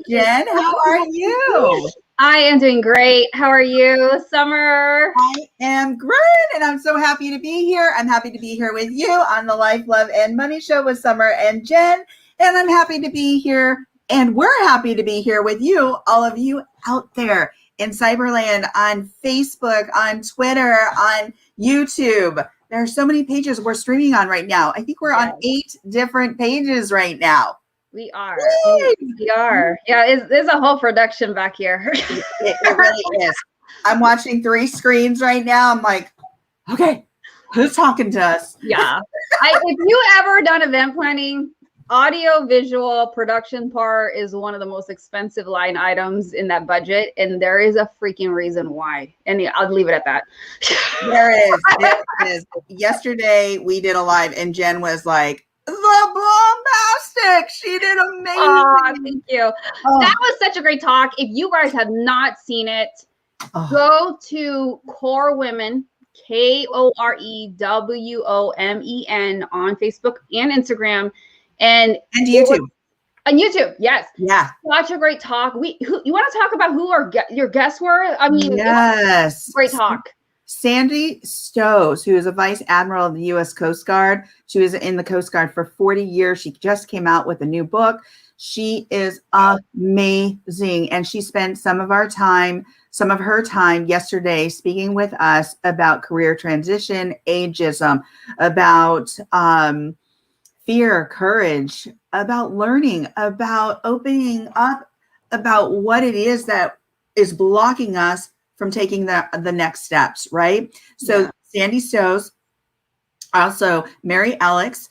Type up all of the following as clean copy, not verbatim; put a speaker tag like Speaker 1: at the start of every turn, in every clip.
Speaker 1: Jen. How are you?
Speaker 2: I am doing great. How are you, Summer?
Speaker 1: I am great, and I'm so happy to be here. I'm happy to be here with you on the Life, Love, and Money Show with Summer and Jen, and I'm happy to be here, and we're happy to be here with you, all of you out there in Cyberland, on Facebook, on Twitter, on YouTube. There are so many pages we're streaming on right now. I think we're on 8 different pages right now.
Speaker 2: We are. We are. Yeah, there's a whole production back here.
Speaker 1: It really is. I'm watching 3 screens right now. I'm like, okay, who's talking to us?
Speaker 2: Yeah. If you ever done event planning, audio visual production part is one of the most expensive line items in that budget. And there is a freaking reason why. And I'll leave it at that.
Speaker 1: There is. Yesterday we did a live and Jen was like, the bombastic. She did amazing.
Speaker 2: Oh, thank you. Oh. That was such a great talk. If you guys have not seen it, go to Core Women, KoreWomen on Facebook and Instagram, and
Speaker 1: YouTube.
Speaker 2: On YouTube, yes.
Speaker 1: Yeah.
Speaker 2: Such a great talk. You want to talk about who your guests were? I mean,
Speaker 1: yes.
Speaker 2: Great talk.
Speaker 1: Sandy Stowe, who is a Vice Admiral of the U.S. Coast Guard. She was in the Coast Guard for 40 years. She just came out with a new book. She is amazing. And she spent some of her time yesterday speaking with us about career transition, ageism, about fear, courage, about learning, about opening up, about what it is that is blocking us from taking the next steps, right? So Sandy Stowe's, also Mary Alex,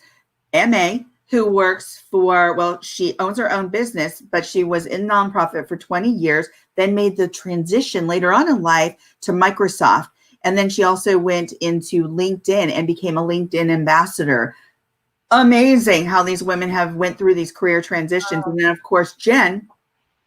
Speaker 1: MA, who works for, she owns her own business, but she was in nonprofit for 20 years, then made the transition later on in life to Microsoft. And then she also went into LinkedIn and became a LinkedIn ambassador. Amazing how these women have went through these career transitions. And then of course, Jen.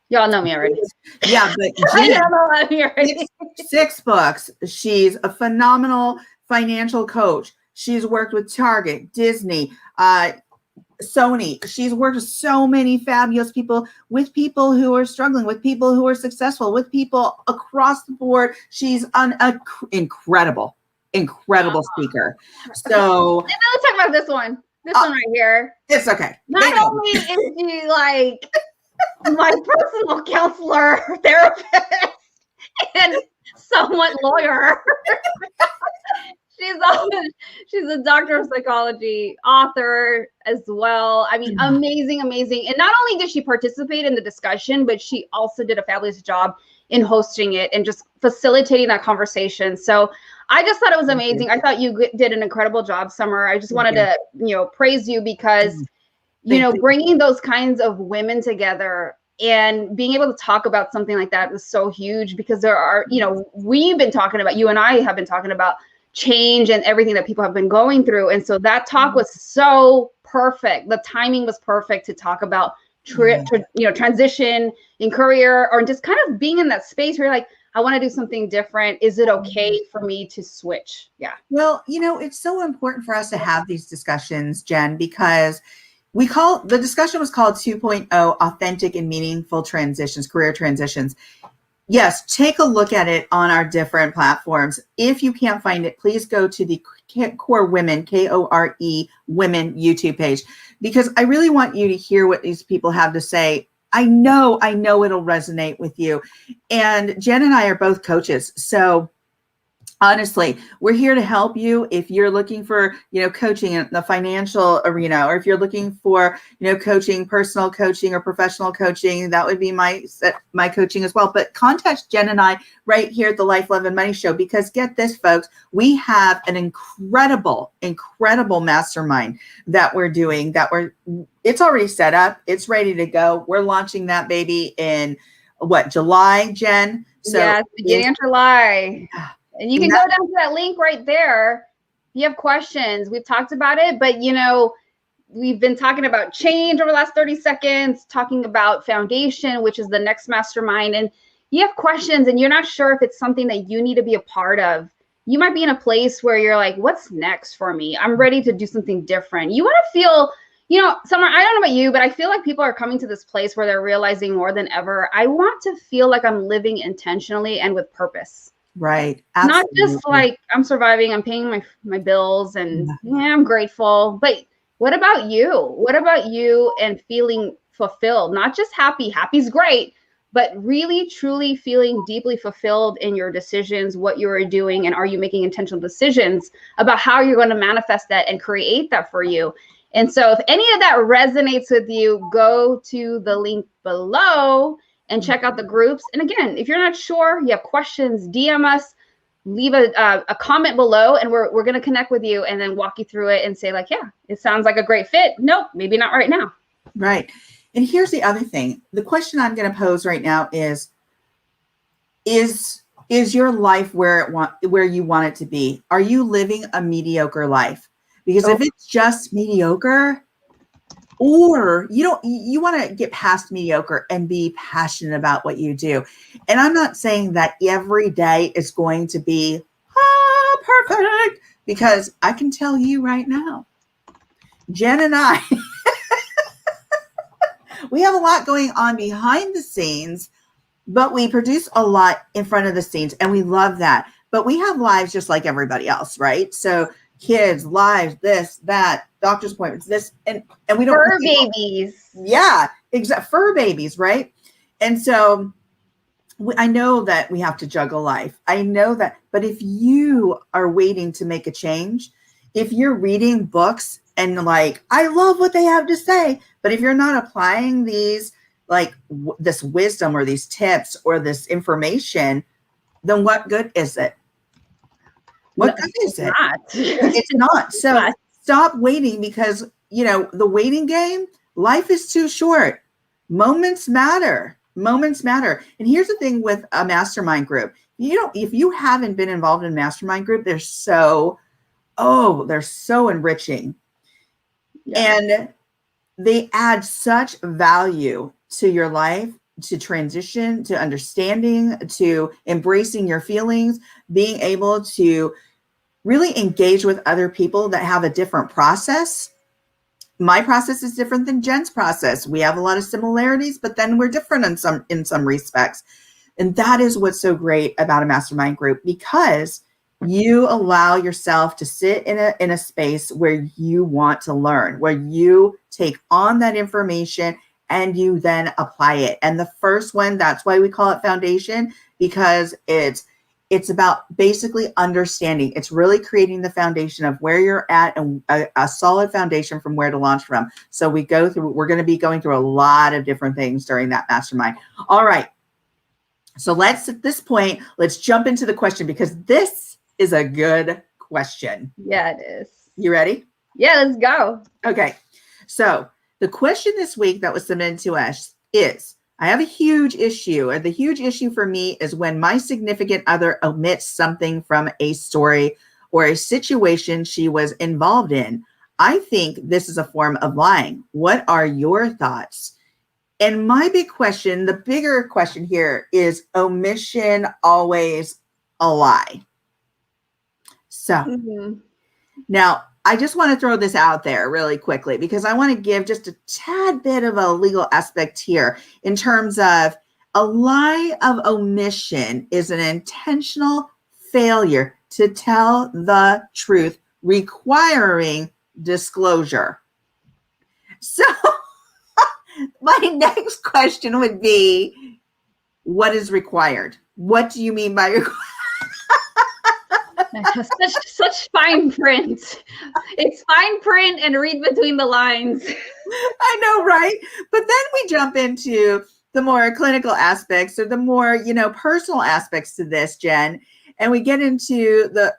Speaker 2: Y'all know me already.
Speaker 1: Yeah, but Jen, 6 books. She's a phenomenal financial coach. She's worked with Target, Disney, Sony. She's worked with so many fabulous people, with people who are struggling, with people who are successful, with people across the board. She's an incredible speaker. So
Speaker 2: let's talk about this one. This one right here.
Speaker 1: It's okay.
Speaker 2: Not only is she like my personal counselor, therapist, and somewhat lawyer. She's a doctor of psychology, author as well. I mean, amazing. And not only did she participate in the discussion, but she also did a fabulous job in hosting it and just facilitating that conversation. So I just thought it was amazing. I thought you did an incredible job, Summer. I just wanted to, praise you because, bringing those kinds of women together and being able to talk about something like that was so huge because there are, we've been talking about, you and I have been talking about change and everything that people have been going through. And so that talk was so perfect. The timing was perfect to talk about transition in career, or just kind of being in that space where you're like, I want to do something different. Is it okay for me to switch? Yeah.
Speaker 1: Well, it's so important for us to have these discussions, Jen, because the discussion was called 2.0 Authentic and Meaningful Transitions, Career Transitions. Yes, take a look at it on our different platforms. If you can't find it, please go to the Core Women, Kore Women YouTube page, because I really want you to hear what these people have to say. I know it'll resonate with you. And Jen and I are both coaches. So honestly, we're here to help you if you're looking for, coaching in the financial arena, or if you're looking for, coaching, personal coaching or professional coaching. That would be my coaching as well. But contact Jen and I right here at the Life, Love, and Money Show, because get this, folks, we have an incredible mastermind that we're doing. It's already set up. It's ready to go. We're launching that baby in July, Jen?
Speaker 2: So yeah, beginning of July. And you can go down to that link right there. If you have questions, we've talked about it, but we've been talking about change over the last 30 seconds, talking about foundation, which is the next mastermind. And you have questions and you're not sure if it's something that you need to be a part of. You might be in a place where you're like, what's next for me? I'm ready to do something different. You want to feel, You know, Summer, I don't know about you, but I feel like people are coming to this place where they're realizing more than ever, I want to feel like I'm living intentionally and with purpose.
Speaker 1: Right.
Speaker 2: Not
Speaker 1: Absolutely.
Speaker 2: just like I'm surviving, I'm paying my bills, and
Speaker 1: Yeah.
Speaker 2: I'm grateful. But what about you? What about you and feeling fulfilled? Not just happy. Happy's great, but really truly feeling deeply fulfilled in your decisions, what you are doing, and are you making intentional decisions about how you're going to manifest that and create that for you? And so if any of that resonates with you, go to the link below and check out the groups. And again, if you're not sure, you have questions, DM us, leave a comment below, and we're going to connect with you and then walk you through it and say like, yeah, it sounds like a great fit. Nope, maybe not right now.
Speaker 1: Right. And here's the other thing. The question I'm going to pose right now is your life where you want it to be? Are you living a mediocre life? Because if it's just mediocre, or you want to get past mediocre and be passionate about what you do. And I'm not saying that every day is going to be perfect, because I can tell you right now, Jen and I, we have a lot going on behind the scenes, but we produce a lot in front of the scenes, and we love that. But we have lives just like everybody else, right? So kids, lives, this, that, doctor's appointments, this, and we don't
Speaker 2: fur babies.
Speaker 1: Yeah, exact fur babies, right? And so I know that we have to juggle life. I know that, but if you are waiting to make a change, if you're reading books and like, I love what they have to say, but if you're not applying these, like this wisdom or these tips or this information, then what good is it? What good is it? It's not. So stop waiting, because, the waiting game, life is too short. Moments matter. Moments matter. And here's the thing with a mastermind group. If you haven't been involved in a mastermind group, they're so enriching. Yeah. And they add such value to your life, to transition, to understanding, to embracing your feelings, being able to really engage with other people that have a different process. My process is different than Jen's process. We have a lot of similarities, but then we're different in some respects. And that is what's so great about a mastermind group, because you allow yourself to sit in a space where you want to learn, where you take on that information and you then apply it. And the first one, that's why we call it foundation, because it's about basically understanding. It's really creating the foundation of where you're at, and a solid foundation from where to launch from. So we're going to be going through a lot of different things during that mastermind. All right. So at this point, let's jump into the question, because this is a good question.
Speaker 2: Yeah, it is.
Speaker 1: You ready?
Speaker 2: Yeah, let's go.
Speaker 1: Okay. So the question this week that was submitted to us is, I have a huge issue, and the huge issue for me is when my significant other omits something from a story or a situation she was involved in. I think this is a form of lying. What are your thoughts? And my the bigger question here is, omission always a lie? So now, I just want to throw this out there really quickly, because I want to give just a tad bit of a legal aspect here, in terms of a lie of omission is an intentional failure to tell the truth requiring disclosure. So my next question would be, what is required? What do you mean by required?
Speaker 2: such fine print. It's fine print, and read between the lines.
Speaker 1: I know, right? But then we jump into the more clinical aspects, or the more, personal aspects to this, Jen, and we get into the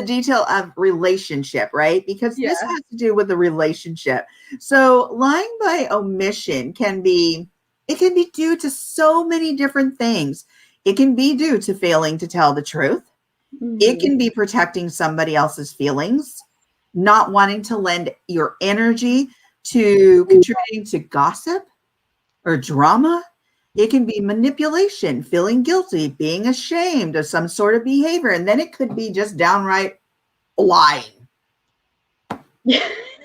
Speaker 1: detail of relationship, right? Because this has to do with the relationship. So lying by omission can be due to so many different things. It can be due to failing to tell the truth. It can be protecting somebody else's feelings, not wanting to lend your energy to contributing to gossip or drama. It can be manipulation, feeling guilty, being ashamed of some sort of behavior. And then it could be just downright lying.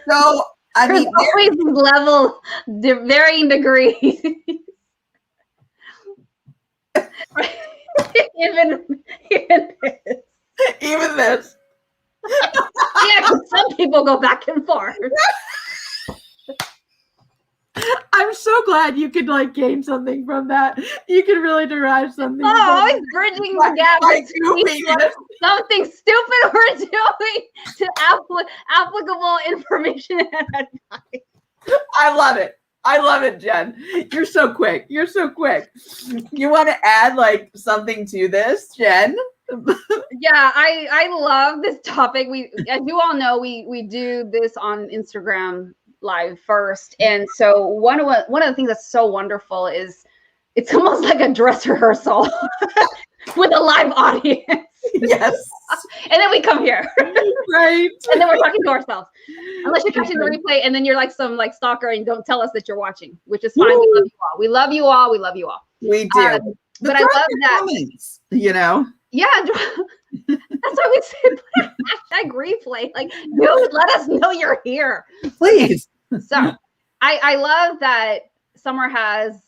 Speaker 1: So I
Speaker 2: There's
Speaker 1: mean,
Speaker 2: always varying degrees. even this.
Speaker 1: even this.
Speaker 2: Yeah, 'cause some people go back and forth.
Speaker 1: I'm so glad you could like gain something from that. You could really derive something.
Speaker 2: Oh,
Speaker 1: from
Speaker 2: always
Speaker 1: that.
Speaker 2: bridging the gap
Speaker 1: By
Speaker 2: between
Speaker 1: doing
Speaker 2: what
Speaker 1: it.
Speaker 2: something stupid we're doing to applicable information and advice.
Speaker 1: I love it. I love it, Jen. You're so quick. You're so quick. You want to add like something to this, Jen?
Speaker 2: Yeah, I love this topic. We, as you all know, we do this on Instagram Live first, and so one of the things that's so wonderful is it's almost like a dress rehearsal with a live audience.
Speaker 1: Yes.
Speaker 2: And then we come here.
Speaker 1: Right.
Speaker 2: And then we're talking to ourselves. Unless you're catching the replay and then you're like some like stalker and don't tell us that you're watching, which is fine.
Speaker 1: Woo.
Speaker 2: We love you all. We love you all.
Speaker 1: We do.
Speaker 2: But I love that.
Speaker 1: Comments, you know?
Speaker 2: Yeah. That's why we say hashtag replay. Like, dude, let us know you're here.
Speaker 1: Please.
Speaker 2: So I love that Summer has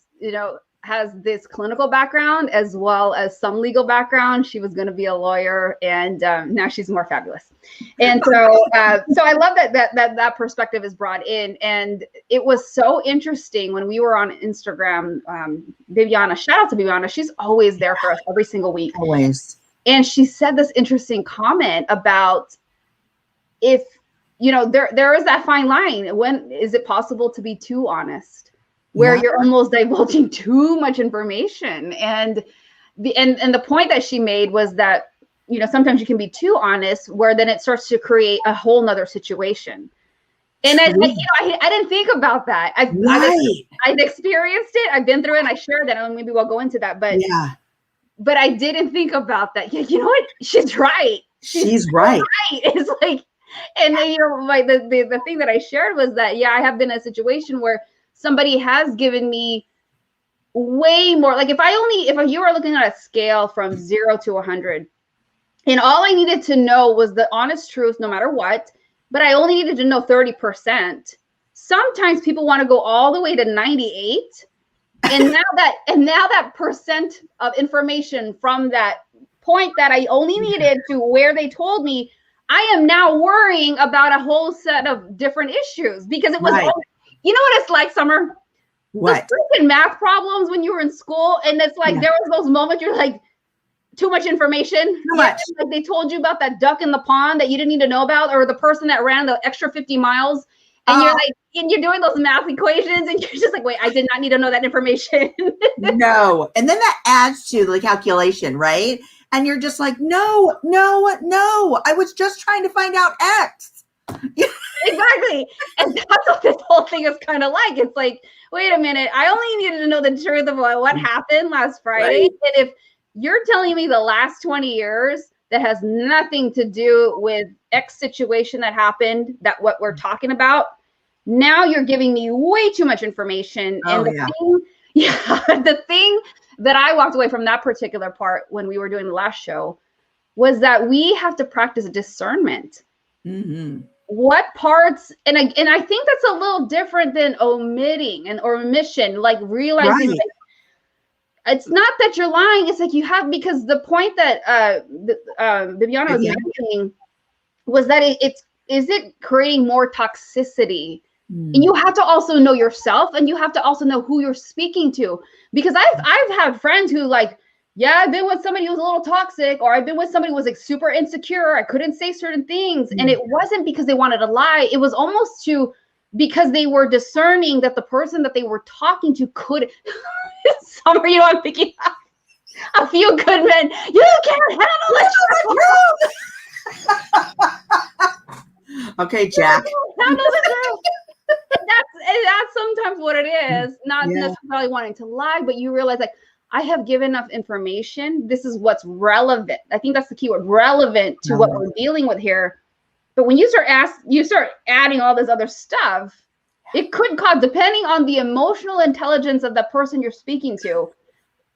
Speaker 2: this clinical background as well as some legal background. She was going to be a lawyer, and now she's more fabulous. And so, so I love that perspective is brought in. And it was so interesting when we were on Instagram. Bibiana, shout out to Bibiana. She's always there for us every single week.
Speaker 1: Always.
Speaker 2: And she said this interesting comment about if, there is that fine line. When is it possible to be too honest? Where you're almost divulging too much information. And the point that she made was that, sometimes you can be too honest, where then it starts to create a whole nother situation. And I didn't think about that. I've experienced it. I've been through it, and I shared that. And maybe we'll go into that. But
Speaker 1: yeah.
Speaker 2: But I didn't think about that. Yeah, you know what? She's right.
Speaker 1: She's right.
Speaker 2: It's like, and like the thing that I shared was that, I have been in a situation where somebody has given me way more. Like if you were looking at a scale from 0 to 100, and all I needed to know was the honest truth, no matter what, but I only needed to know 30%. Sometimes people want to go all the way to 98. And now that percent of information from that point that I only needed to where they told me, I am now worrying about a whole set of different issues because it was, you know what it's like, Summer?
Speaker 1: What?
Speaker 2: The freaking math problems when you were in school. And it's like, there was those moments you're like, too much information.
Speaker 1: Too much.
Speaker 2: Like they told you about that duck in the pond that you didn't need to know about, or the person that ran the extra 50 miles. And you're like, and you're doing those math equations and you're just like, wait, I did not need to know that information.
Speaker 1: No. And then that adds to the calculation, right? And you're just like, no. I was just trying to find out X.
Speaker 2: Exactly. And that's what this whole thing is kind of like. It's like, wait a minute. I only needed to know the truth of what happened last Friday.
Speaker 1: Right.
Speaker 2: And if you're telling me the last 20 years that has nothing to do with X situation that happened, that what we're talking about, now you're giving me way too much information. And the thing that I walked away from that particular part when we were doing the last show was that we have to practice discernment.
Speaker 1: Mm-hmm.
Speaker 2: What parts, and I think that's a little different than omitting or omission, like realizing like, it's not that you're lying. It's like you have, because the point that Bibiana was mentioning was that is it creating more toxicity? And you have to also know yourself, and you have to also know who you're speaking to. Because I've had friends who like, I've been with somebody who was a little toxic, or I've been with somebody who was like super insecure. I couldn't say certain things. And it wasn't because they wanted to lie. It was almost because they were discerning that the person that they were talking to could. Summer, I'm picking up a few good men. You can't handle the truth.
Speaker 1: Okay, Jack.
Speaker 2: Handle the truth. That's sometimes what it is. Not necessarily wanting to lie, but you realize like, I have given enough information. This is what's relevant. I think that's the key word, relevant to what we're dealing with here. But when you start adding all this other stuff, it could cause, depending on the emotional intelligence of the person you're speaking to,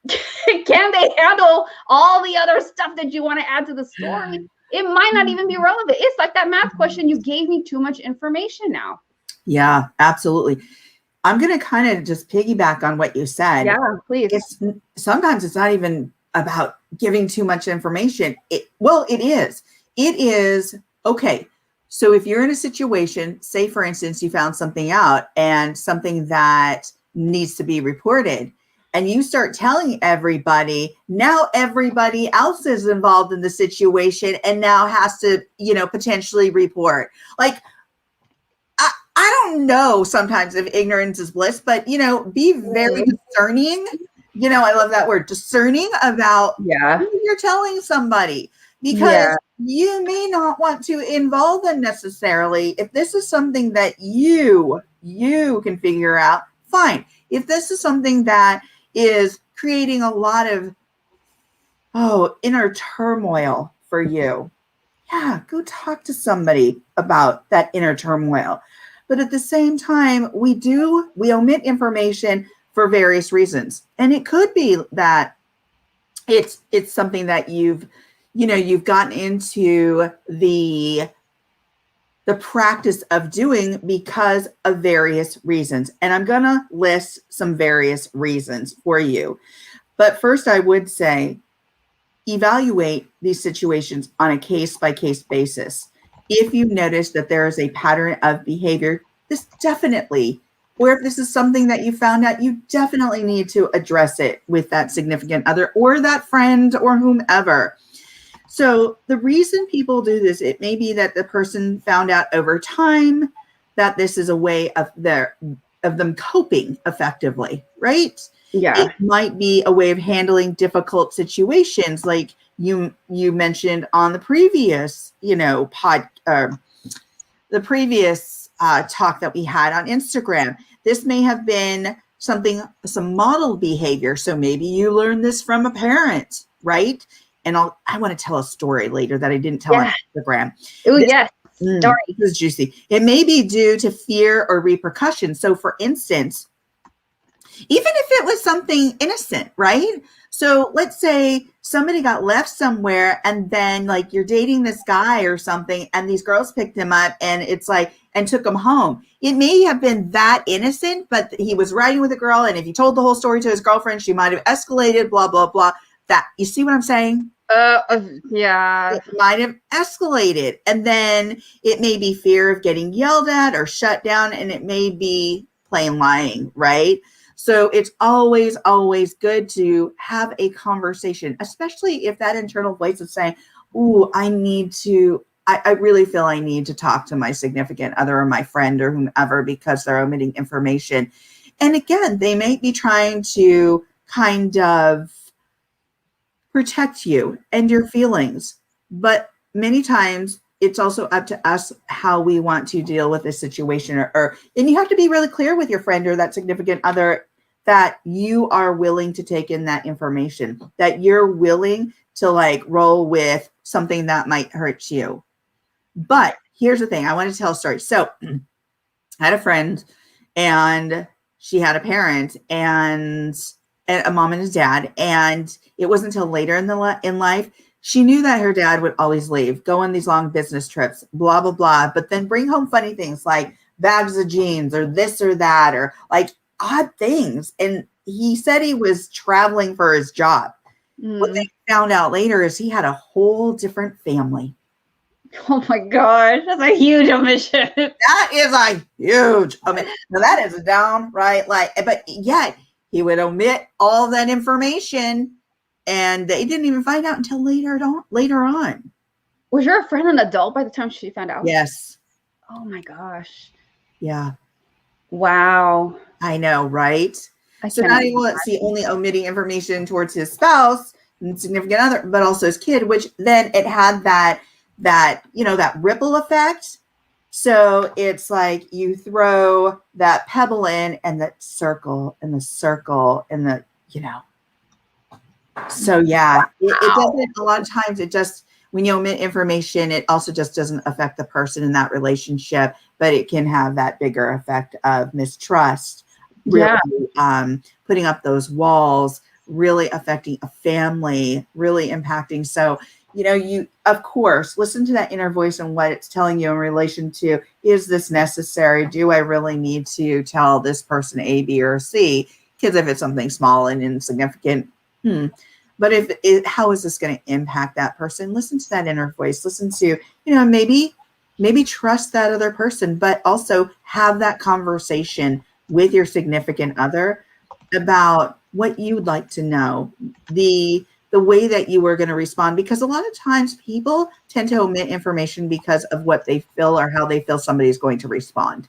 Speaker 2: can they handle all the other stuff that you want to add to the story? It might not even be relevant. It's like that math question. You gave me too much information now.
Speaker 1: Yeah, absolutely. I'm going to kind of just piggyback on what you said.
Speaker 2: Yeah, please.
Speaker 1: It's sometimes it's not even about giving too much information. It is. It is okay. So if you're in a situation, say for instance, you found something out and something that needs to be reported, and you start telling everybody, now everybody else is involved in the situation and now has to, potentially report. Like, I don't know sometimes if ignorance is bliss, but be very discerning. I love that word, discerning about
Speaker 2: Yeah.
Speaker 1: who you're telling somebody, because
Speaker 2: Yeah.
Speaker 1: you may not want to involve them necessarily. If this is something that you can figure out, fine. If this is something that is creating a lot of inner turmoil for you, yeah, go talk to somebody about that inner turmoil. But at the same time, we omit information for various reasons. And it could be that it's something that you've gotten into the practice of doing because of various reasons. And I'm going to list some various reasons for you. But first, I would say evaluate these situations on a case-by-case basis. If you notice that there is a pattern of behavior, this definitely, or if this is something that you found out, you definitely need to address it with that significant other or that friend or whomever. So the reason people do this, it may be that the person found out over time that this is a way of them coping effectively, right?
Speaker 2: Yeah.
Speaker 1: It might be a way of handling difficult situations, like you mentioned on the previous, the previous talk that we had on Instagram. This may have been some model behavior. So maybe you learned this from a parent, right? And I want to tell a story later that I didn't tell on Instagram.
Speaker 2: Oh, yes. Story.
Speaker 1: This is juicy. It may be due to fear or repercussion. So for instance, even if it was something innocent, right? So let's say somebody got left somewhere and then like you're dating this guy or something and these girls picked him up and it's like, and took him home. It may have been that innocent, but he was riding with a girl. And if he told the whole story to his girlfriend, she might've escalated, blah, blah, blah. That, you see what I'm saying?
Speaker 2: Yeah.
Speaker 1: It might have escalated. And then it may be fear of getting yelled at or shut down. And it may be plain lying, right? So it's always, always good to have a conversation, especially if that internal voice is saying, ooh, I really feel I need to talk to my significant other or my friend or whomever because they're omitting information. And again, they may be trying to kind of protect you and your feelings. But many times it's also up to us how we want to deal with this situation and you have to be really clear with your friend or that significant other that you are willing to take in that information, that you're willing to like roll with something that might hurt you. But here's the thing. I want to tell a story. So I had a friend and she had a parent and a mom and a dad. And it wasn't until later in life, she knew that her dad would always leave, go on these long business trips, blah, blah, blah, but then bring home funny things like bags of jeans or this or that, or like odd things. And he said he was traveling for his job. What they found out later is he had a whole different family.
Speaker 2: Oh my gosh, that's a huge omission.
Speaker 1: That is a huge omission. Now that is a downright but yet he would omit all that information and they didn't even find out until later on.
Speaker 2: Was your friend an adult by the time she found out?
Speaker 1: Yes.
Speaker 2: Oh my gosh.
Speaker 1: Yeah.
Speaker 2: Wow.
Speaker 1: I know, right? So not only omitting information towards his spouse and significant other, but also his kid, which then it had that ripple effect. So it's like you throw that pebble in and that circle and the circle and the, So yeah, it doesn't, a lot of times it just, when you omit information, it also just doesn't affect the person in that relationship, but it can have that bigger effect of mistrust, really putting up those walls, really affecting a family, really impacting. So you, of course, listen to that inner voice and what it's telling you in relation to, is this necessary? Do I really need to tell this person A, B, or C? Because if it's something small and insignificant, but how is this going to impact that person? Listen to that inner voice. Listen to, maybe trust that other person, but also have that conversation with your significant other about what you would like to know, the way that you are going to respond, because a lot of times people tend to omit information because of what they feel or how they feel somebody is going to respond.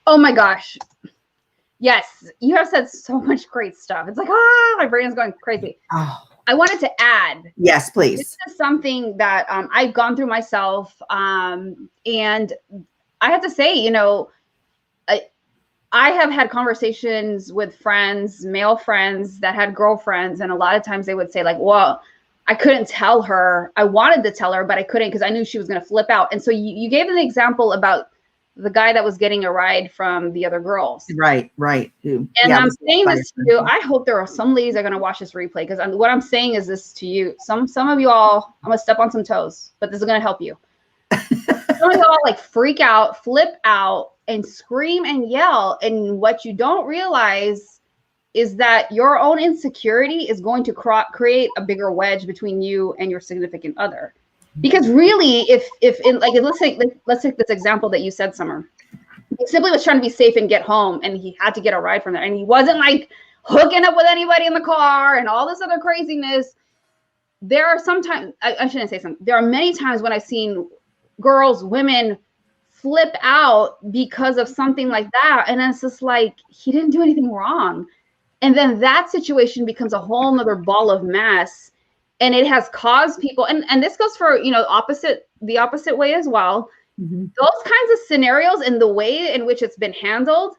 Speaker 2: Oh my gosh. Yes. You have said so much great stuff. It's like, my brain is going crazy.
Speaker 1: Oh.
Speaker 2: I wanted to add.
Speaker 1: Yes, please.
Speaker 2: This is something that I've gone through myself. And I have to say, I have had conversations with friends, male friends that had girlfriends. And a lot of times they would say like, well, I couldn't tell her. I wanted to tell her, but I couldn't because I knew she was going to flip out. And so you gave an example about the guy that was getting a ride from the other girls.
Speaker 1: Right.
Speaker 2: And I'm saying this to you. I hope there are some ladies that are going to watch this replay, because what I'm saying is this to you. Some of you all, I'm going to step on some toes, but this is going to help you. Some of you all like freak out, flip out, and scream and yell. And what you don't realize is that your own insecurity is going to create a bigger wedge between you and your significant other. Because really, let's take this example that you said, Summer. He simply was trying to be safe and get home, and he had to get a ride from there. And he wasn't like hooking up with anybody in the car and all this other craziness. There are sometimes, I shouldn't say something. There are many times when I've seen girls, women flip out because of something like that. And it's just like, he didn't do anything wrong. And then that situation becomes a whole nother ball of mess. And it has caused people, and this goes for, the opposite way as well. Mm-hmm. Those kinds of scenarios and the way in which it's been handled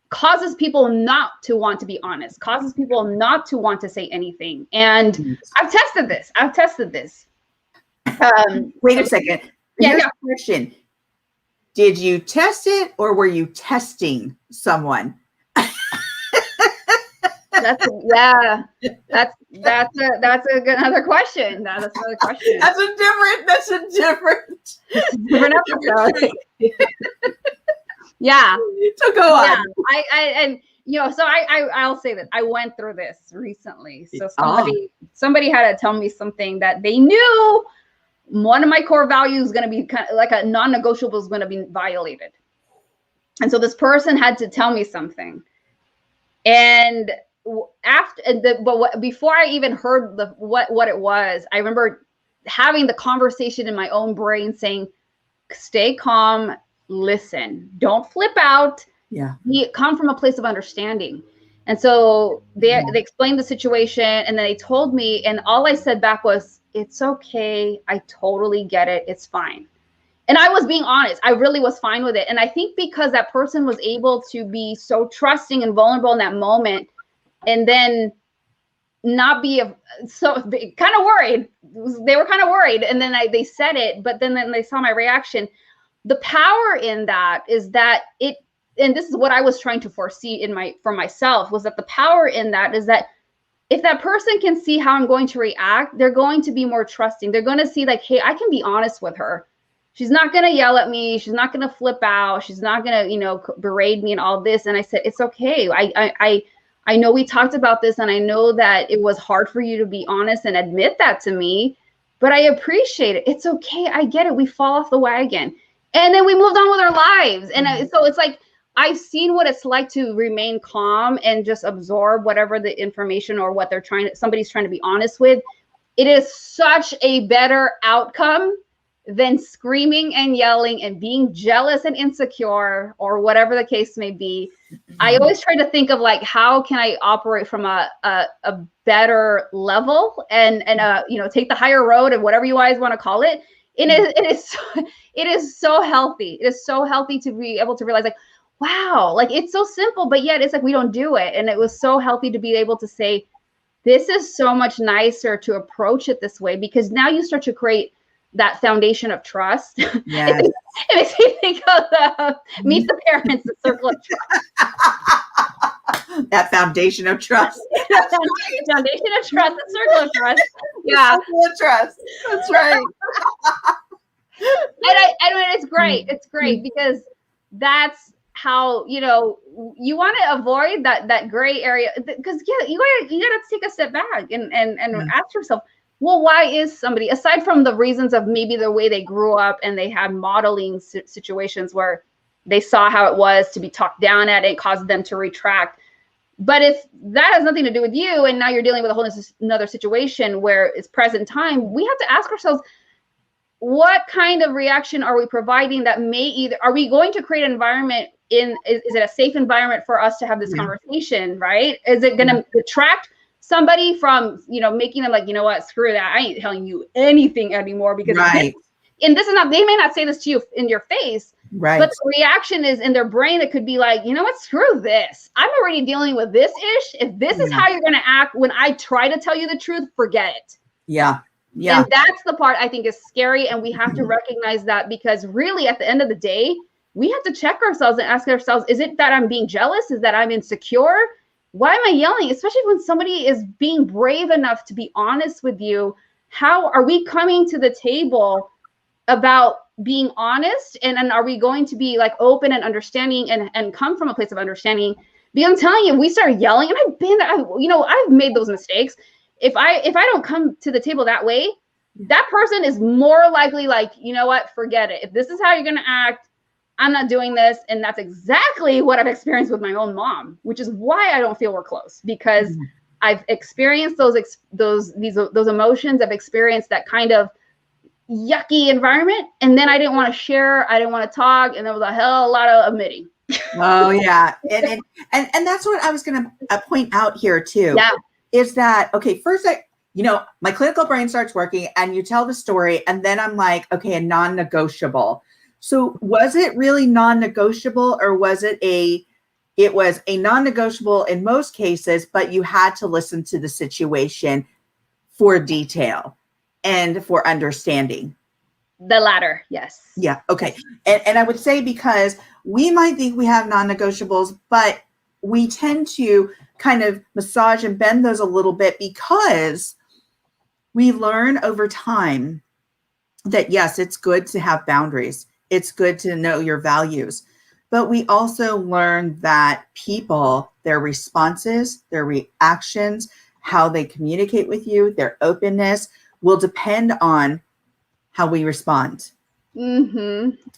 Speaker 2: causes people not to want to be honest, causes people not to want to say anything. And mm-hmm. I've tested this.
Speaker 1: Wait a second. Here's a question. Did you test it, or were you testing someone?
Speaker 2: That's another question. That's another question.
Speaker 1: That's a different
Speaker 2: episode. Yeah.
Speaker 1: So go on.
Speaker 2: I'll say that I went through this recently. So somebody had to tell me something that they knew one of my core values is going to be kind of like a non-negotiable is going to be violated. And so this person had to tell me something. And before I even heard what it was, I remember having the conversation in my own brain saying, stay calm, listen, don't flip out.
Speaker 1: Yeah.
Speaker 2: Come from a place of understanding. And so they explained the situation, and then they told me, and all I said back was, it's okay. I totally get it. It's fine. And I was being honest. I really was fine with it. And I think because that person was able to be so trusting and vulnerable in that moment, and then not be kind of worried. They were kind of worried. And then they said it, but then they saw my reaction. The power in that is that and this is what I was trying to foresee for myself, was that the power in that is that if that person can see how I'm going to react, they're going to be more trusting. They're going to see like, hey, I can be honest with her. She's not going to yell at me. She's not going to flip out. She's not going to, berate me and all this. And I said, it's okay. I know we talked about this, and I know that it was hard for you to be honest and admit that to me, but I appreciate it. It's okay. I get it. We fall off the wagon. And then we moved on with our lives. And so it's like, I've seen what it's like to remain calm and just absorb whatever the information or what somebody's trying to be honest with. It is such a better outcome than screaming and yelling and being jealous and insecure, or whatever the case may be. I always try to think of like, how can I operate from a better level and take the higher road, and whatever you guys want to call it. It is so healthy. It is so healthy to be able to realize like, wow, like it's so simple, but yet it's like we don't do it. And it was so healthy to be able to say, this is so much nicer to approach it this way, because now you start to create that foundation of trust.
Speaker 1: Yes.
Speaker 2: It makes me think of Meet the Parents, the circle of trust.
Speaker 1: That foundation of trust.
Speaker 2: Foundation of trust, the circle of trust. Yeah.
Speaker 1: Circle of trust. That's right.
Speaker 2: And it's great. It's great because that's how, you know, you want to avoid that gray area, because you gotta take a step back and ask yourself, well, why is somebody, aside from the reasons of maybe the way they grew up and they had modeling situations where they saw how it was to be talked down at, it caused them to retract. But if that has nothing to do with you, and now you're dealing with a whole another situation where it's present time, we have to ask ourselves, what kind of reaction are we providing that may either, are we going to create an environment is it a safe environment for us to have this conversation, right? Is it going to detract somebody from, you know, making them like, you know what, screw that, I ain't telling you anything anymore, because and this is not, they may not say this to you in your face, but the reaction is in their brain, it could be like, you know what, screw this, I'm already dealing with this ish. If this is how you're going to act when I try to tell you the truth, forget it. Yeah. And that's the part I think is scary. And we have to recognize that, because really at the end of the day, we have to check ourselves and ask ourselves, is it that I'm being jealous? Is that I'm insecure? Why am I yelling? Especially when somebody is being brave enough to be honest with you. How are we coming to the table about being honest? And are we going to be like open and understanding and come from a place of understanding? Because I'm telling you, we start yelling, and I've made those mistakes. If I don't come to the table that way, that person is more likely like, you know what, forget it. If this is how you're going to act, I'm not doing this. And that's exactly what I've experienced with my own mom, which is why I don't feel we're close, because I've experienced those emotions. I've experienced that kind of yucky environment. And then I didn't want to share. I didn't want to talk. And there was a lot of omitting.
Speaker 1: Oh yeah. And that's what I was going to point out here too. Yeah. Is that, okay, first my clinical brain starts working and you tell the story, and then I'm like, okay, a non-negotiable. So was it really non-negotiable, or was it was a non-negotiable in most cases, but you had to listen to the situation for detail and for understanding?
Speaker 2: The latter, yes.
Speaker 1: Yeah, okay. And I would say, because we might think we have non-negotiables, but we tend to kind of massage and bend those a little bit, because we learn over time that, yes, it's good to have boundaries. It's good to know your values. But we also learn that people, their responses, their reactions, how they communicate with you, their openness will depend on how we respond.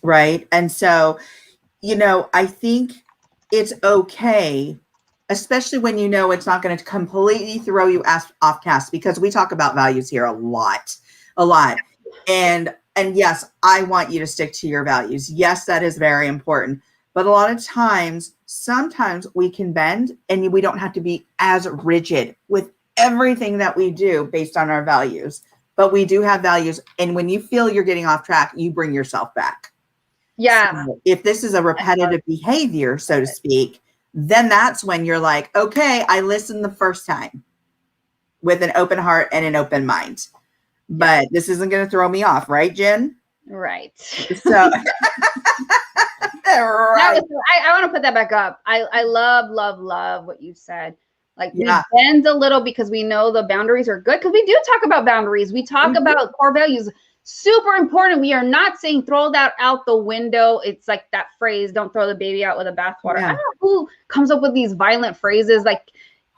Speaker 1: Right? And so, I think it's okay, especially when it's not going to completely throw you off cast, because we talk about values here a lot. And yes, I want you to stick to your values. Yes, that is very important. But a lot of times, sometimes we can bend, and we don't have to be as rigid with everything that we do based on our values. But we do have values. And when you feel you're getting off track, you bring yourself back. Yeah. So if this is a repetitive behavior, so to speak, then that's when you're like, okay, I listened the first time with an open heart and an open mind. But this isn't going to throw me off, right, Jen?
Speaker 2: Right.
Speaker 1: So, right.
Speaker 2: I want to put that back up. I love what you said. Like, we bend a little because we know the boundaries are good, because we do talk about boundaries. We talk about core values. Super important. We are not saying throw that out the window. It's like that phrase, don't throw the baby out with the bathwater. I don't know who comes up with these violent phrases, like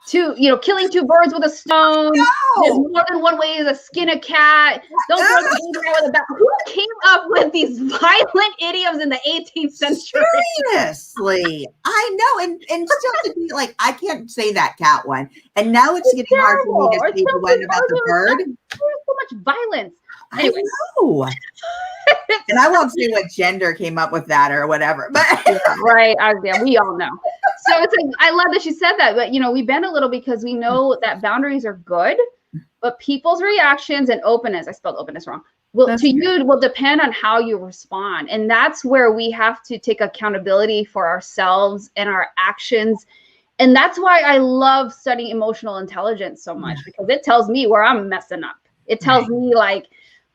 Speaker 2: killing two birds with a stone. There's more than one way to skin a cat. Don't throw the baby out with a bathwater. Who came up with these violent idioms in the 18th century?
Speaker 1: Seriously. I know. And still to be like, I can't say that cat one. And now it's getting hard for me to say the one about the bird.
Speaker 2: There's so much violence. Anyway.
Speaker 1: I know. And I won't say what gender came up with that or whatever. But
Speaker 2: right. We all know. So it's like, I love that she said that. But, we bend a little because we know that boundaries are good. But people's reactions and openness, I spelled openness wrong, will depend on how you respond. And that's where we have to take accountability for ourselves and our actions. And that's why I love studying emotional intelligence so much, because it tells me where I'm messing up. It tells me, like,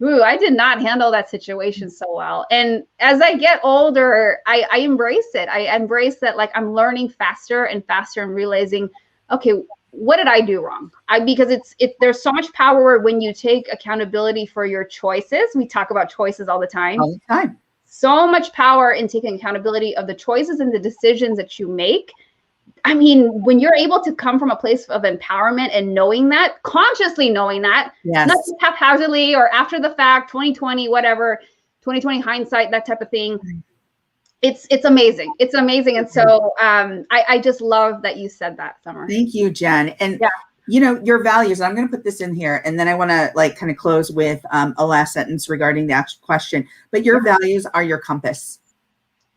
Speaker 2: Ooh, I did not handle that situation so well. And as I get older, I embrace it. I embrace that, like, I'm learning faster and faster and realizing, okay, what did I do wrong? Because there's so much power when you take accountability for your choices. We talk about choices all the time.
Speaker 1: All the time.
Speaker 2: So much power in taking accountability of the choices and the decisions that you make. I mean, when you're able to come from a place of empowerment and knowing that, consciously knowing that,
Speaker 1: Yes.
Speaker 2: not just haphazardly or after the fact, 2020, whatever, 2020 hindsight, that type of thing. It's amazing. It's amazing. And so I just love that you said that, Summer.
Speaker 1: Thank you, Jen. And
Speaker 2: yeah.
Speaker 1: You know, your values, I'm going to put this in here, and then I want to like kind of close with a last sentence regarding the actual question, but your values are your compass.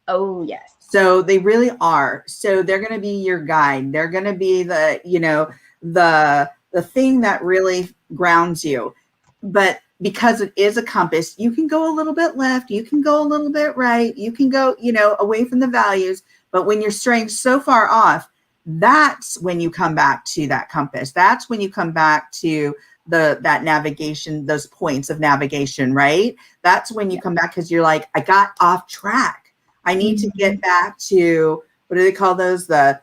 Speaker 2: Oh, yes.
Speaker 1: So they really are. So they're going to be your guide. They're going to be the, you know, the thing that really grounds you. But because it is a compass, you can go a little bit left, you can go a little bit right, you can go, you know, away from the values. But when you're straying so far off, that's when you come back to that compass. That's when you come back to that navigation, those points of navigation, right? That's when you come back, because you're like, I got off track. I need to get back to, what do they call those? The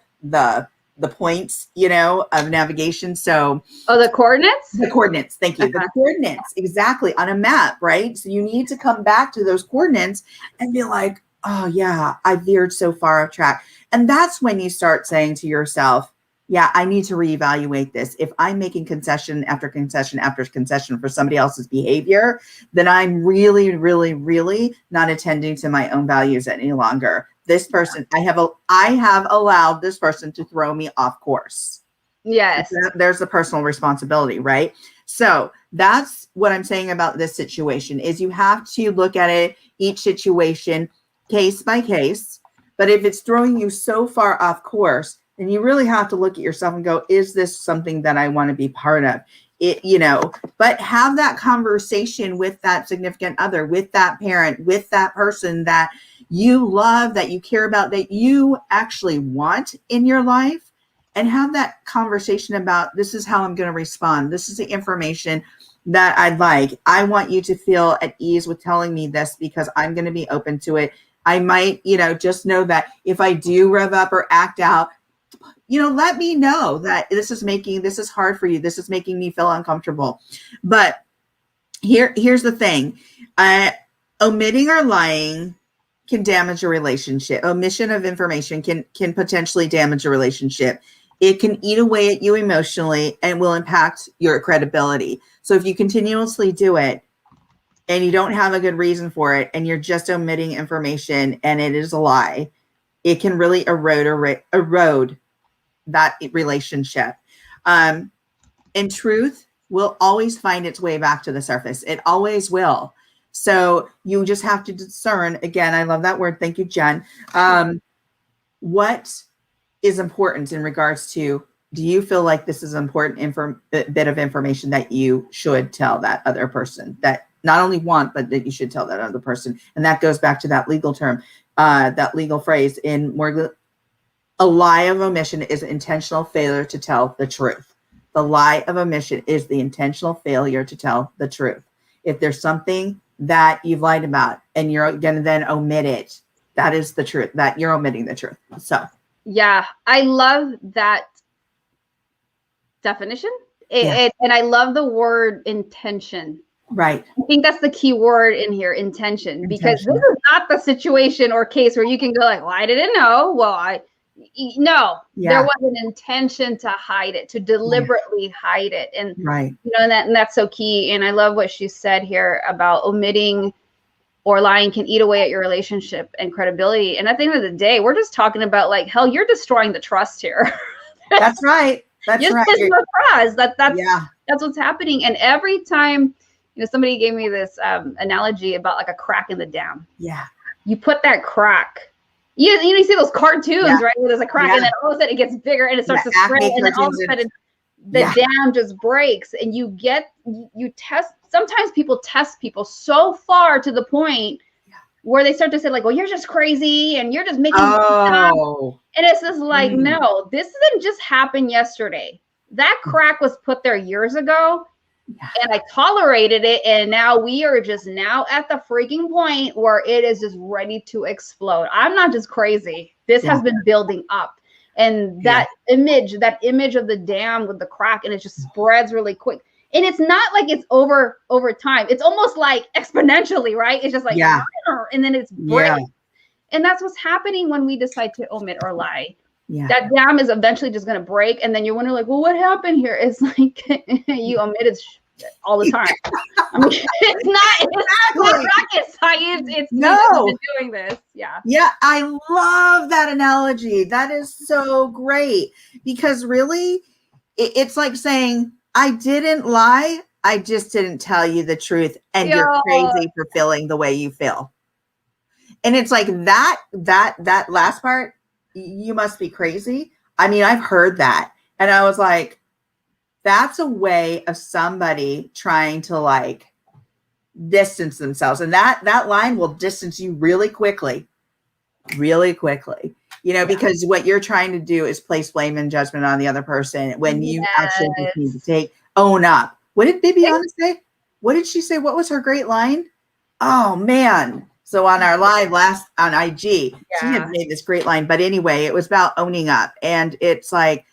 Speaker 1: points, you know, of navigation. So
Speaker 2: the coordinates?
Speaker 1: The coordinates. Thank you. The coordinates, exactly, on a map, right? So you need to come back to those coordinates and be like, oh yeah, I veered so far off track. And that's when you start saying to yourself, yeah, I need to reevaluate this. If I'm making concession after concession after concession for somebody else's behavior, then I'm really, really, really not attending to my own values any longer. This person, I have allowed this person to throw me off course.
Speaker 2: Yes.
Speaker 1: There's the personal responsibility, right? So that's what I'm saying about this situation, is you have to look at it, each situation, case by case. But if it's throwing you so far off course, then you really have to look at yourself and go, is this something that I want to be part of? It, you know, but have that conversation with that significant other, with that parent, with that person that you love, that you care about, that you actually want in your life, and have that conversation about, this is how I'm going to respond. This is the information that I'd like. I want you to feel at ease with telling me this, because I'm going to be open to it. I might, you know, just know that if I do rev up or act out, you know, let me know that this is hard for you. This is making me feel uncomfortable. But here's the thing. Omitting or lying can damage a relationship. Omission of information can potentially damage a relationship. It can eat away at you emotionally and will impact your credibility. So if you continuously do it and you don't have a good reason for it, and you're just omitting information and it is a lie, it can really erode that relationship. And truth will always find its way back to the surface. It always will. So you just have to discern. Again, I love that word. Thank you, Jen. What is important in regards to, do you feel like this is an important bit of information that you should tell that other person, that not only want, but that you should tell that other person? And that goes back to that legal term, that legal phrase in Morgan. A lie of omission is intentional failure to tell the truth. The lie of omission is the intentional failure to tell the truth. If there's something that you've lied about and you're going to then omit it, that is the truth, that you're omitting the truth. So,
Speaker 2: yeah, I love that definition. And I love the word intention.
Speaker 1: Right.
Speaker 2: I think that's the key word in here, intention, because this is not the situation or case where you can go like, well, I didn't know. Well, there was an intention to hide it, to deliberately hide it. And,
Speaker 1: right.
Speaker 2: You know, and that's so key. And I love what she said here about omitting or lying can eat away at your relationship and credibility. And at the end of the day, we're just talking about, like, hell, you're destroying the trust here.
Speaker 1: That's right. That's
Speaker 2: you're
Speaker 1: right.
Speaker 2: The trust. That's what's happening. And every time, you know, somebody gave me this analogy about like a crack in the dam.
Speaker 1: Yeah.
Speaker 2: You put that crack. You see those cartoons, right? Where there's a crack, and then all of a sudden it gets bigger and it starts to spread, and then all of a sudden the dam just breaks, and you test. Sometimes people test people so far to the point where they start to say like, "Well, you're just crazy, and you're just making stuff." And it's just like, no, this didn't just happen yesterday. That crack was put there years ago, And I tolerated it. And now we are just now at the freaking point where it is just ready to explode. I'm not just crazy. This has been building up. And that image of the dam with the crack, and it just spreads really quick. And it's not like it's over time. It's almost like exponentially, right? It's just like, and then it's breaks. And that's what's happening when we decide to omit or lie. That dam is eventually just going to break. And then you're wondering, like, well, what happened here? It's like you omitted all the time. I mean, it's not rocket science. It's been doing this.
Speaker 1: Yeah, I love that analogy. That is so great, because really it's like saying, I didn't lie, I just didn't tell you the truth, and you're crazy for feeling the way you feel. And it's like that last part, you must be crazy. I mean, I've heard that, and I was like, that's a way of somebody trying to like distance themselves. And that line will distance you really quickly, you know, because what you're trying to do is place blame and judgment on the other person when you actually just need to own up. What did Bibiana say? What did she say? What was her great line? Oh man. So on our live last on IG, she had made this great line, but anyway, it was about owning up. And it's like,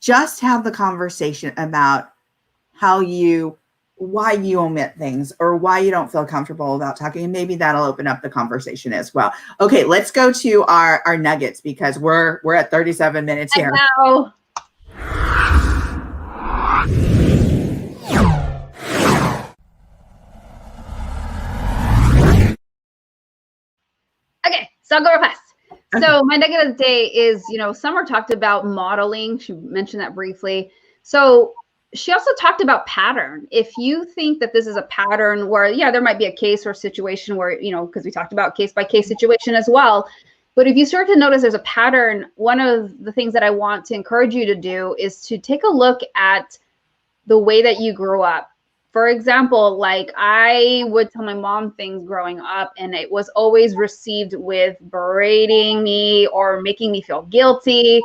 Speaker 1: just have the conversation about why you omit things or why you don't feel comfortable about talking. And maybe that'll open up the conversation as well. Okay, let's go to our nuggets, because we're at 37 minutes here.
Speaker 2: Okay, so I'll go real fast. So my nugget of the day is, Summer talked about modeling. She mentioned that briefly. So she also talked about pattern. If you think that this is a pattern where, there might be a case or situation where, because we talked about case by case situation as well. But if you start to notice there's a pattern, one of the things that I want to encourage you to do is to take a look at the way that you grew up. For example, like I would tell my mom things growing up, and it was always received with berating me or making me feel guilty.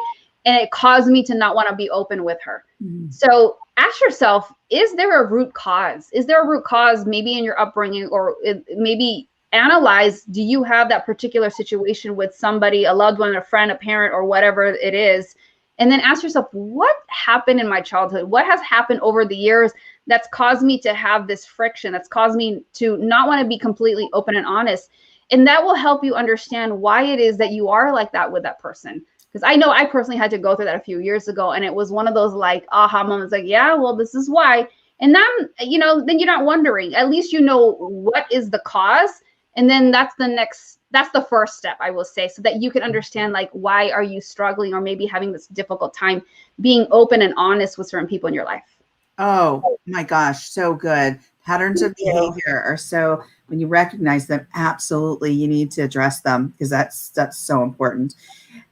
Speaker 2: And it caused me to not want to be open with her. So ask yourself, is there a root cause? Is there a root cause maybe in your upbringing, or maybe analyze, do you have that particular situation with somebody, a loved one, a friend, a parent, or whatever it is? And then ask yourself, what happened in my childhood? What has happened over the years that's caused me to have this friction, that's caused me to not want to be completely open and honest? And that will help you understand why it is that you are like that with that person. Because I know I personally had to go through that a few years ago, and it was one of those like aha moments, like, yeah, well, this is why. And then, then you're not wondering. At least you know what is the cause. And then that's the first step, I will say, so that you can understand, like, why are you struggling or maybe having this difficult time being open and honest with certain people in your life.
Speaker 1: Oh my gosh, so good. Patterns of behavior are so, when you recognize them, absolutely, you need to address them, because that's so important.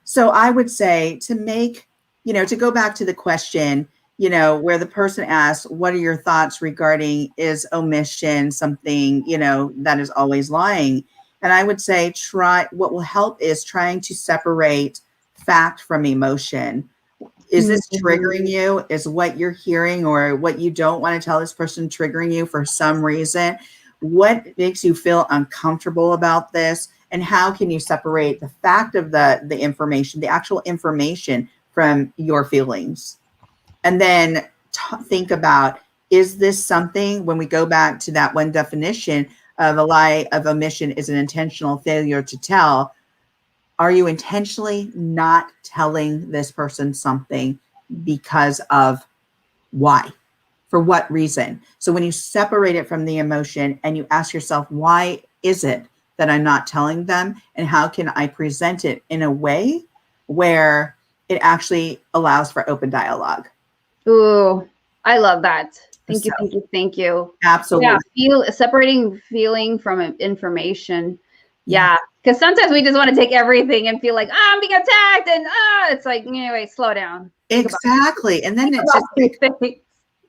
Speaker 1: So I would say to make, to go back to the question, where the person asks, what are your thoughts regarding, is omission something, that is always lying? And I would say what will help is trying to separate fact from emotion. Is this triggering you? Is what you're hearing or what you don't want to tell this person triggering you for some reason? What makes you feel uncomfortable about this? And how can you separate the fact of the information, the actual information, from your feelings? And then think about, is this something, when we go back to that one definition of a lie of omission is an intentional failure to tell, are you intentionally not telling this person something because of why? For what reason? So when you separate it from the emotion and you ask yourself, why is it that I'm not telling them, and how can I present it in a way where it actually allows for open dialogue?
Speaker 2: Ooh, I love that. Thank you.
Speaker 1: Absolutely.
Speaker 2: Yeah, separating feeling from information. Yeah, because sometimes we just want to take everything and feel like, I'm being attacked, and it's like, anyway, slow down.
Speaker 1: Exactly. And then it's just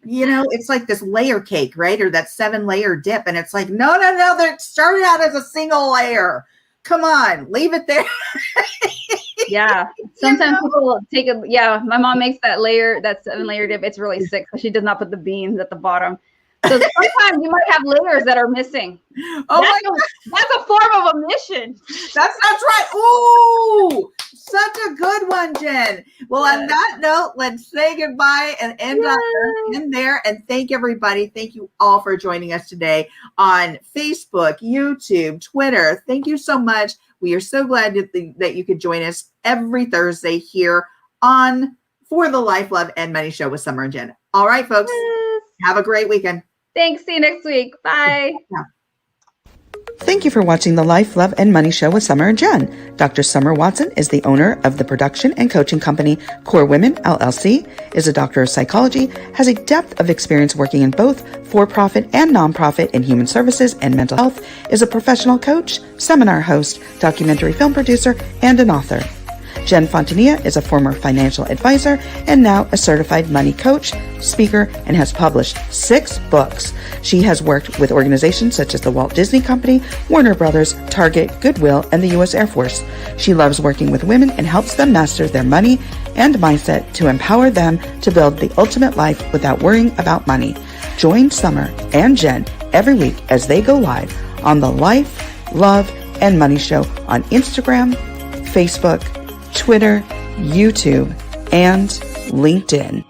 Speaker 1: it's like this layer cake, right? Or that 7-layer dip. And it's like, no, that started out as a single layer. Come on, leave it there.
Speaker 2: Yeah. Sometimes people take a, my mom makes that 7-layer dip. It's really sick. So she does not put the beans at the bottom. So sometimes you might have layers that are missing. That's a form of omission.
Speaker 1: That's right. Ooh, such a good one, Jen. Well, on that note, let's say goodbye and end there. And thank everybody. Thank you all for joining us today on Facebook, YouTube, Twitter. Thank you so much. We are so glad that you could join us every Thursday here for the Life, Love, and Money Show with Summer and Jen. All right, folks.
Speaker 2: Yes.
Speaker 1: Have a great weekend.
Speaker 2: Thanks. See you next week. Bye.
Speaker 1: Yeah.
Speaker 3: Thank you for watching the Life, Love, and Money Show with Summer and Jen. Dr. Summer Watson is the owner of the production and coaching company Core Women, LLC, is a doctor of psychology, has a depth of experience working in both for-profit and nonprofit in human services and mental health, is a professional coach, seminar host, documentary film producer, and an author. Jen Fontanilla is a former financial advisor and now a certified money coach, speaker, and has published 6 books. She has worked with organizations such as the Walt Disney Company, Warner Brothers, Target, Goodwill, and the U.S. Air Force. She loves working with women and helps them master their money and mindset to empower them to build the ultimate life without worrying about money. Join Summer and Jen every week as they go live on the Life, Love, and Money Show on Instagram, Facebook, Twitter, YouTube, and LinkedIn.